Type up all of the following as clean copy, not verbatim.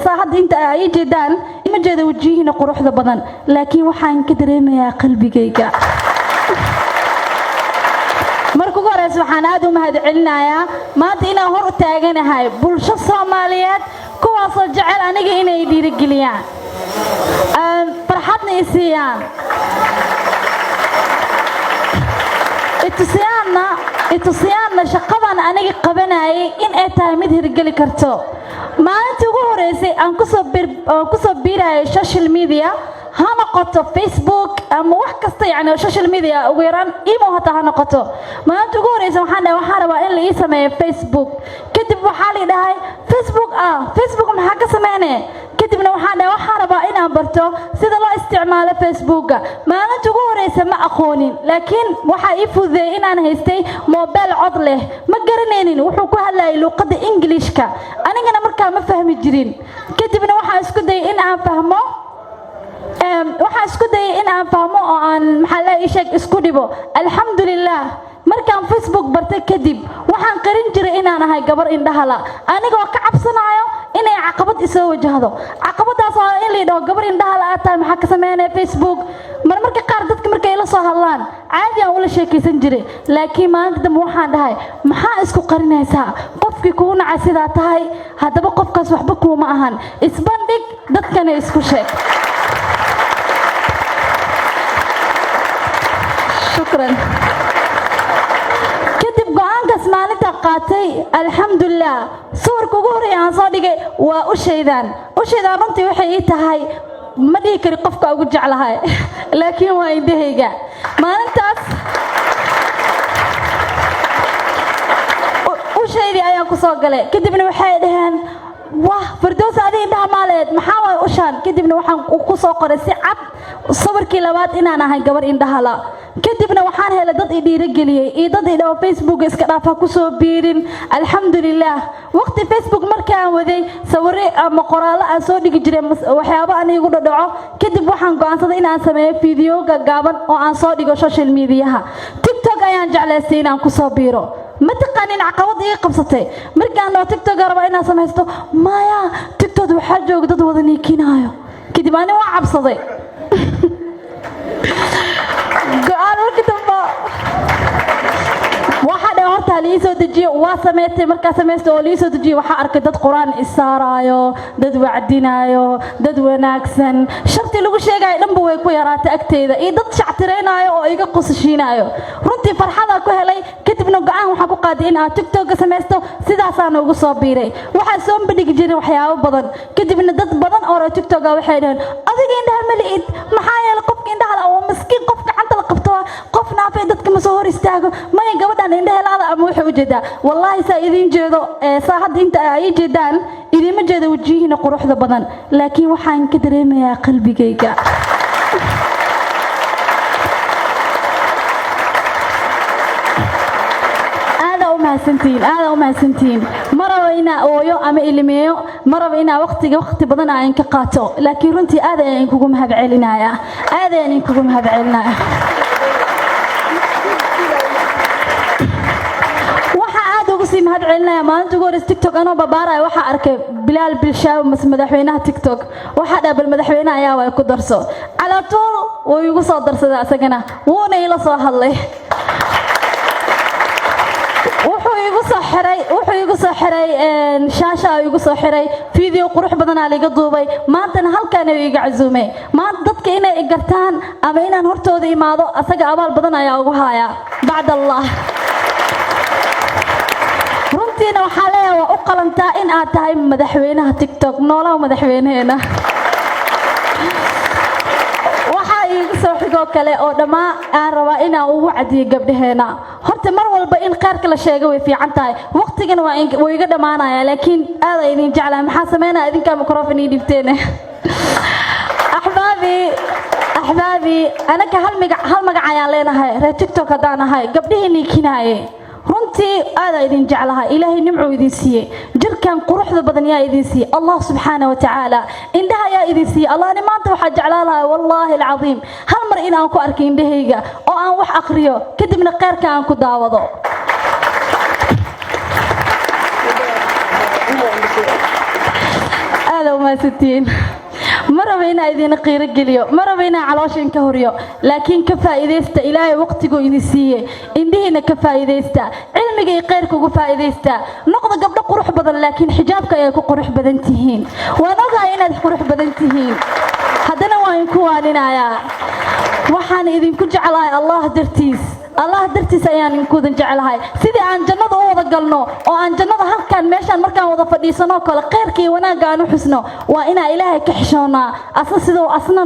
saaxad inta ay jeedaan ma jeedo wajihina quruxda badan laakiin waxaan ka dareemayaa qalbigayga marka ugu horeysa waxaan aad u mahadcelinayaa maanta inaan hor u taaganahay bulsho Soomaaliyeed kuwaasoo jecel aniga inay dhiirigeliyaan farxadna i siiyaan itusiyaanna shaqadan aniga qabanayay in ay tahay mid hirgeli karto maalintii ugu horeysay aan ku soo biirayay social media ha noqoto Facebook ama wax kasta yani social media ugu yaraan imo hata ha noqoto maalintii ugu horeysay waxaan rabaa in la ii sameeyo Facebook kadib waxaa la dhahay Facebook maxaa ka sameynay kadibna waxaan rabaa inaan barto sida loo isticmaalo Facebook maalintii ugu horeysay ma aqoonin laakiin waxa ii fududeeyay inaan haystay mobile cod leh ma garanaynin wuxuu ku hadlayay luqadda Englishka anigana markaa ma fahmi jirin kadibna waxaan isku dayay in aan fahmo oo aan maxaa la sheeg isku dhibo alxamdulillah markaan Facebook bartay kadib waxaan qarin jiray inaan ahay gabar indhaha la anigoo ka cabsanayo inay caqabad isoo wajahdo caqabadaas oo in la dhaho gabar indhaha la ataa maxaa ka sameynay Facebook marmarka qaar dadka markay la soo hadlaan caadi aan ula sheekaysan jiray laakiin maanta dambe waxaan dhahay maxaa isku qarinaysaa qofkii kugu nacay sidaa tahay haddaba qofkaas waxba kuuma ahan isbandhig dadkana isku sheeg shukran kadib go'aankaas maalinta qaatay alxamdulillah sawirka ugu horeeya aan soo dhigay waa u sheedaan runtii waxay ii tahay ma dhihi kari qofka ugu jeclahay laakiin waa indahayga maalintaas u sheedii ayaan ku soo galay kadibna waxay dhaheen wah Firdaws adii indhaha maaleed maxaa way u shaan kadibna waxaan ku soo qoray si cad sawirkii labaad inaan ahay gabar indhaha la kadibna waxaan helay dad i dhiirigeliyay iyo dad i dhaw Facebook iska dhaafa ku soo biirin alxamdulillah waqti Facebook markaan waday sawirro ama qoraallo aan soo dhigi jiray waxyaabo aan igu dhaco kadib waxaan go'aansaday in aan sameeyo video gaaban oo aan soo dhigo social media TikTok ayaan jeclaystay inaan ku soo biiro ma taqaanin caqabad ii qabsatay markaan TikTok raba inaan samaysto maya TikTok waxa jooga dad wada niikinaayo kadib aan waa cabsaday go'aan markii dambe waxaa dhaw horta la soo dejiyo waa sameeyay markaa sameeyay oo la soo dejiyo waxa arkay dad quraan isaaraayo dad wacdinaayo dad wanaagsan sharti lagu sheegay dhanba way ku yaraatay agteeda iyo dad shactireenaayo oo iga qosashiinaayo runtii farxada ku helay kadibna go'aan waxa ku qaaday in aan TikTok ka sameesto sidaas aan ugu soo biiray waxa soo bandhigi jiray waxyaabo badan kadibna dad badan oo TikTok waxay dhahan adiga indhaha ma liid maxaa yeelay qofka indhaha la oo miskiin qofka gacanta la qabto qofna afay dadka ma soo hor istaago ma gabadhan indhaha la ama wuxuu jeedaa wallahi saa idin jeedo saaxad inta ay jeedaan idin ma jeedo wajihina quruxda badan laakiin waxaan ka dareemayaa qalbigayga aada u mahadsantiin maraba inaa ooyo ama ilmeeyo maraba inaa waqti badan aan ka qaato laakiin runtii aad ayaan kugu mahadcelinayaa mahadcelinaya maalinta ugu horreysay TikTok anoo babaarayo waxa arkay Bilaal Bilshaaw madaxweynaha TikTok waxa dhaabal madaxweynaha ayaa way ku darso calaatool oo igu soo darsaday asagana wuuna ila soo hadlay wuxuu igu soo xiray shaasha igu soo xiray video qurux badan aan laga duubay maanta halkaan ay iga casuumay maanta dadka inay gartaan ama inaan hortooda imaado asaga abaal badan ayaa ugu haaya bacda Allah runtiina waxa leeyahay waa u qalantaa in aad tahay madaxweynaha TikTok noolaha madaxweynaheena waxa igu soo xigoo kale oo dhamaa aan rabaa inaan ugu cadiyo gabdhaheena horta mar walba in qaarka la sheego way fiican tahay waqtigan waa iga dhamaanaya laakiin aad ay idin jeclaan maxaa sameynaa idinka microphone ii dhibteen axbaabi anaka hal magac ayaan leenahay reer TikTok hadaan ahay gabdhaheena kinaaye runtii aad idin jeclahay ilaahay nimco idin siiyay jirkan quruxda badan yaa idin siiyay Allah subhanahu wa ta'ala indhaha yaa idin siiyay Allah ni maanta waxa jeclaalahay wallahi alazim hal mar in aan ku arkin indhahayga oo aan wax akhriyo kadibna qeyrka aan ku daawado aad u ما ستين مرة بينا إذا قير الجليو مرة بينا علاشين كهريو لكن كفاية إذا إلهي وقتكو إنسية إندينا كفاية إذا علمك يقيركو كفاية إذا نقطة قبل قروح بدن لكن حجابك يكو قروح بدن تهين ونقطة هنا قروح بدن تهين هذا وين كواننا يا وحنا إذا كنت على الله درتيس الله درتيس أيان كودن جعلها سيدي عن جنة ووضع قلنا وعن جنة هكان ماشان مركان وضع فديسنا كل قيركي وانا قانو حسنا وإنا إلهي كحشونا أصلا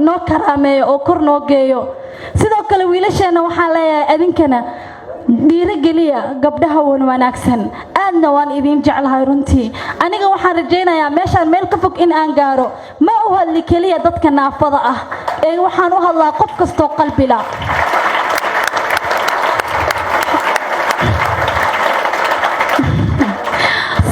نو كرامي أو كرنو جيو سيدو كل ويلشنا وحاليا أذنكنا dhiirigeliya gabdhaha wanaagsan aadna waan idin jecelahay runtii aniga waxaan rajaynayaa meeshaan meel ka fog in aan gaaro ma u hadli kaliya dadka naafada ah ee waxaan u hadlaa qof kasto qalbi la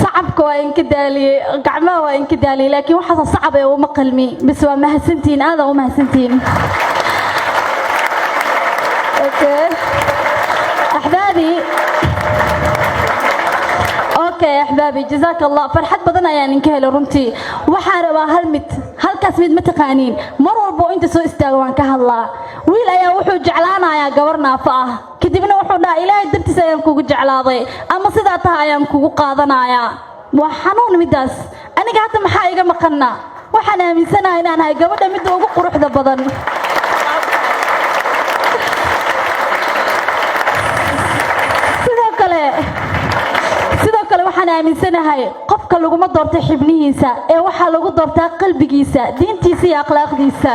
صعبك وإن كدالي قعمة وإن كدالي لكن وحصل صعب وما قلمي بس وما هسنتين هذا وما هسنتين أوكي أحبابي أوكي أحبابي جزاك الله فرحت بدنا يعني نكهل رمتي وحاربا هل كاسميد متقانين مروا البو انت سو استاغوان كهلا ويل ايا وحو جعلانا يا قبرنا فاه كدبنا وحو دا إلهي درتي سيان كوغو جعلاضي أما سيدا تها ايان كوغو قادنا يا وحنون مداس أنا قاعدة محايقة مقنا وحنا من سنة إنان هاي قبرنا مدو وقو قروح دا بدن sidoo kale waxaan aaminsanahay qofka lagu ma doorto xibnihiisa ee waxa lagu doortaa qalbigiisa diintiisa iyo akhlaaqdiisa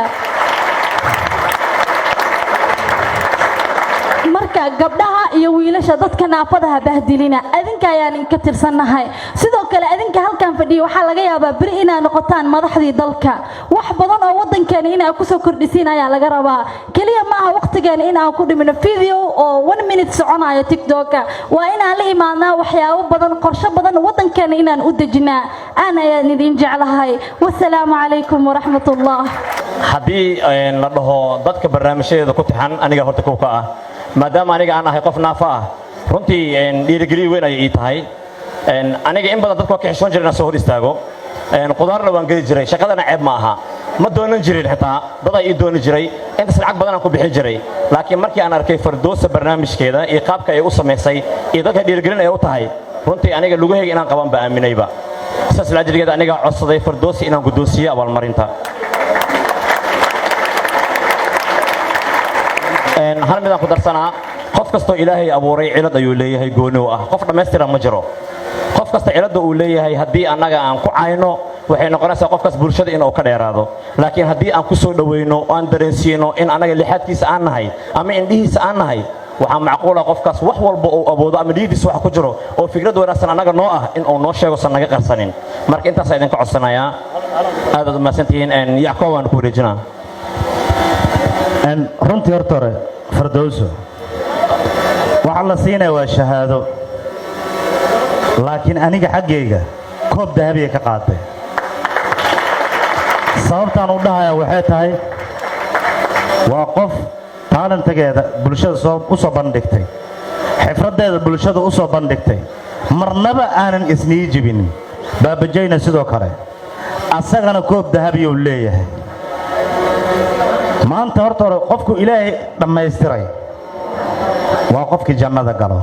marka gabdhaha iyo wiilasha dadka naafadaha bahdilina adinka ayaan ka tirsanahay sidoo kale adinka halkan fadhiyo waxa laga yaabaa bari inay noqotaan madaxdii dalka wax badan oo wadankeena inay ku soo kordhisin ayaa laga rabaa kaliya ma aha waqtigeena in aan ku dhimino video oo 1 minute soconayo TikTok waa in aan la imaanaa waxyaabo badan qorshe badan wadankeena inaan u dejinaa ana ayaan idin jeclahay wassalaamu calaykum waraxmatullah haddii la dhaho dadka barnaamijyada ku taxan aniga horta ku ka ah maadaama aniga aan ahay qof naafa ah runtii dhiirigeliye weyn ay ii tahay aniga in badan dadku ka xishoon jireen soo hor istaago qudaarna waan geli jiray shaqadana ceeb ma aha ma doonan jirin xitaa dad ay dooni jiray inta lacag badan aan ku bixin jiray laakiin markii aan arkay Firdawsa barnaamijkeeda iyo qaabka ay u sameysay iyo dadka dhiirigelin ay u tahay runtii aniga lugahayga inaan qaban ba aaminayba saas la jirgeeda aniga codsaday Firdawsa inaan gudoonsiyo abaalmarinta hal mid aan ku darsanaa qof kasto ilaahay abuuray cilad ayuu leeyahay gooni u ah qof dhameystiran ma jiro qof kasta cilada uu leeyahay haddii annaga aan ku cayno waxay noqonaysaa qofkaas bulshada inuu ka dheeraado laakiin haddii aan ku soo dhaweyno aan dareensiino in annaga lixaadkiisa aan nahay ama indhihiisa aan nahay waxaa macquul ah qofkaas wax walba uu awoodo ama niyadiisa wax ku jiro oo fikrad wanaagsan annaga noo ah in uu noo sheego san naga qarsanin marka intaas idinka codsanayaa aad u mahadsantihiin Yacqoob waan ku wareejinaa runtii horta hore Firdawso waxa la siinay waa shahaado laakiin aniga xaggayga koob dahabi ka qaatay sababtaan u dhahayaa waxay tahay waa qof talanteeda bulshada u soo bandhigtay xifradeeda bulshada u soo bandhigtay marnaba aanan isnii jibin baabajayna sidoo kale asagana koob dahabi uu leeyahay maanta horta hore qofku ilaahay dhammaystiray waa qofkii jannada galo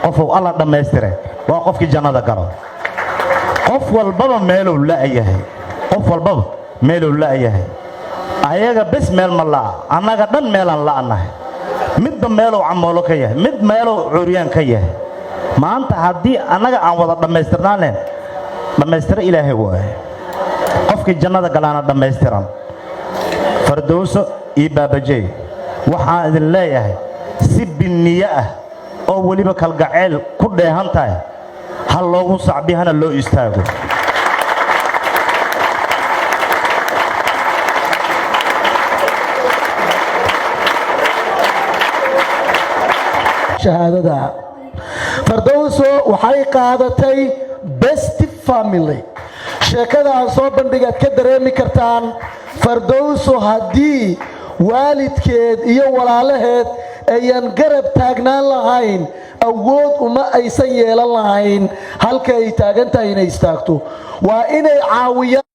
qofku alla dhammaystiray waa qofkii jannada galo qof walbaba meeluu la'yahay qof walbaba meeluu la'yahay ayaga bes meel ma la'a annaga dhan meelaan la'nahay midba meeluu camoolo ka yahay mid meeluu curyaan ka yahay maanta haddii annaga aan wada dhammaystirnaanen dhammaystira ilaahay waaye qofkii jannada galaana dhammaystiran Firdawso iyo baabajay waxaan idin leeyahay si binniye ah oo waliba kalgaceel ku dheehan tahay hal loogu sacbihana loo istaago shahaadada Firdawso waxay qaadatay best family sheekada aan soo bandhigaad ka dareemi kartaan Firdawso haddii waalidkeed iyo walaalaheed ayaan garab taagnaan lahayn awood uma aysan yeelan lahayn halka ay taagan tahay inay istaagto waa inay caawiyaan